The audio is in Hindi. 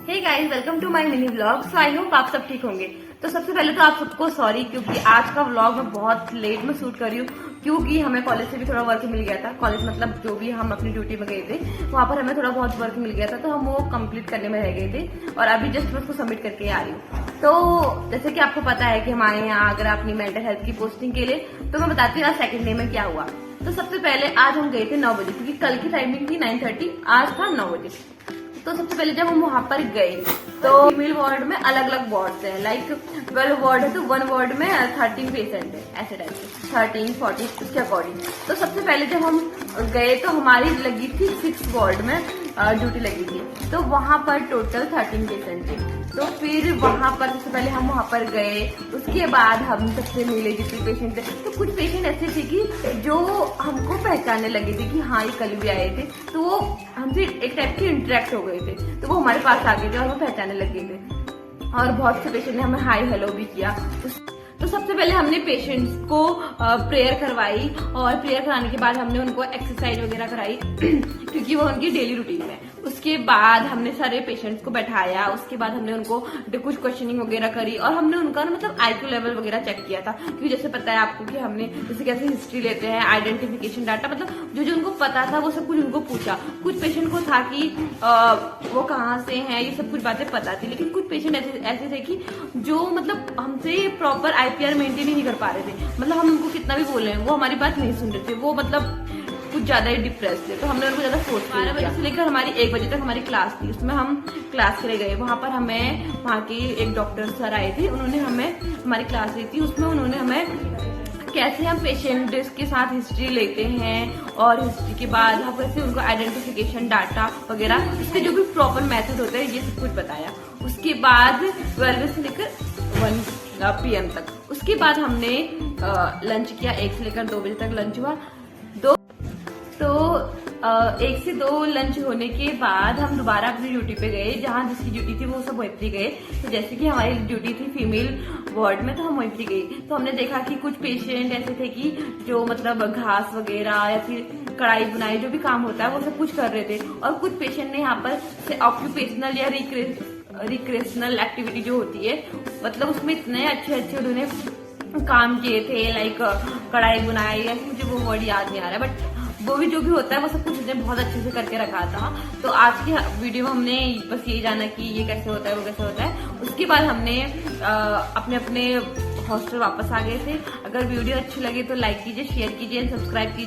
Hey guys, welcome to my mini vlog. So I hope आप सब ठीक होंगे। तो सबसे पहले तो आप सबको सॉरी, क्योंकि आज का व्लॉग मैं बहुत लेट में शूट कर रही हूँ, क्योंकि हमें कॉलेज से भी थोड़ा वर्क मिल गया था। कॉलेज मतलब जो भी हम अपनी ड्यूटी में गए थे वहां पर हमें थोड़ा बहुत वर्क मिल गया था, तो हम वो कंप्लीट करने में रह गए थे और अभी जस्ट मैं उसको सबमिट करके आ रही हूँ। तो जैसे कि आपको पता है कि हमारे यहाँ अगर अपनी मेंटल हेल्थ की पोस्टिंग के लिए, तो मैं बताती हूँ आज सेकेंड डे में क्या हुआ। तो सबसे पहले आज हम गए थे 9 बजे, क्योंकि कल की टाइमिंग थी 9:30, आज था 9 बजे। तो सबसे पहले जब हम वहां पर गए तो फीमेल वार्ड में अलग अलग वार्ड्स हैं, लाइक 12 वार्ड है तो 1 वार्ड में 13 पेशेंट है, ऐसे टाइप से 13, 40 उसके अकॉर्डिंग। तो सबसे पहले जब हम गए तो हमारी लगी थी 6 वार्ड में ड्यूटी लगी थी, तो वहां पर टोटल 13 पेशेंट थे। तो फिर वहां पर सबसे पहले हम वहां पर गए, उसके बाद हम सबसे मिले जितने पेशेंट थे। तो कुछ पेशेंट ऐसे थे कि जो हमको पहचानने लगे थे कि हाँ ये कल भी आए थे, तो वो हमसे एक टाइप की इंटरेक्ट हो गए थे, तो वो हमारे पास आ गए थे और वो पहचानने लगे थे। और बहुत से पेशेंट ने हमें हाई हेलो भी किया। तो सबसे पहले हमने पेशेंट्स को प्रेयर करवाई और प्रेयर कराने के बाद हमने उनको एक्सरसाइज वगैरह कराई क्योंकि वो उनकी डेली रूटीन में। उसके बाद हमने सारे पेशेंट्स को बैठाया, उसके बाद हमने उनको कुछ क्वेश्चनिंग वगैरह करी और हमने उनका मतलब IQ लेवल वगैरह चेक किया था, क्योंकि जैसे पता है आपको कि हमने जैसे कैसे हिस्ट्री लेते हैं, आइडेंटिफिकेशन डाटा, मतलब जो जो उनको पता था वो सब कुछ उनको पूछा। कुछ पेशेंट को था कि वो कहाँ से हैं, ये सब कुछ बातें पता थी, लेकिन कुछ पेशेंट ऐसे थे कि जो मतलब हमसे प्रॉपर IPR मेंटेन ही नहीं कर पा रहे थे। मतलब हम उनको कितना भी बोले वो हमारी बात नहीं सुन रहे थे, वो मतलब कुछ ज्यादा ही डिप्रेस थे। तो हमने उनको ज्यादा फोर्स किया। 12 बजे से लेकर हमारी 1 बजे तक हमारी क्लास थी, उसमें हम क्लास के लिए गए। वहां पर हमें वहाँ के एक डॉक्टर सर आए थे, उन्होंने हमें हमारी क्लास ली थी। उसमें उन्होंने हमें कैसे हम पेशेंट के साथ हिस्ट्री लेते हैं और हिस्ट्री के बाद हम कैसे उनको आइडेंटिफिकेशन डाटा वगैरह, इसके जो भी प्रॉपर मेथड होते हैं ये सब कुछ बताया। उसके बाद 12 से लेकर 1 PM तक। उसके बाद हमने लंच किया, 1 से लेकर 2 बजे तक लंच हुआ। 1 से 2 लंच होने के बाद हम दोबारा अपनी ड्यूटी पे गए, जहाँ जिसकी ड्यूटी थी वो सब वहीं पे गए। तो जैसे कि हमारी ड्यूटी थी फीमेल वार्ड में, तो हम वहीं पे गए। तो हमने देखा कि कुछ पेशेंट ऐसे थे कि जो मतलब घास वगैरह या फिर कढ़ाई बुनाई जो भी काम होता है वो सब कुछ कर रहे थे। और कुछ पेशेंट ने यहाँ पर ऑक्यूपेशनल या रिक्रेशनल एक्टिविटी जो होती है, मतलब उसमें इतने अच्छे अच्छे उन्होंने काम किए थे, लाइक कढ़ाई बुनाई, या मुझे वो वर्ड याद नहीं आ रहा है, बट वो भी जो भी होता है वो सब कुछ उसने बहुत अच्छे से करके रखा था। तो आज की वीडियो में हमने बस यही जाना कि ये कैसे होता है वो कैसे होता है। उसके बाद हमने अपने अपने हॉस्टल वापस आ गए थे। अगर वीडियो अच्छी लगे तो लाइक कीजिए, शेयर कीजिए एंड सब्सक्राइब कीजिए।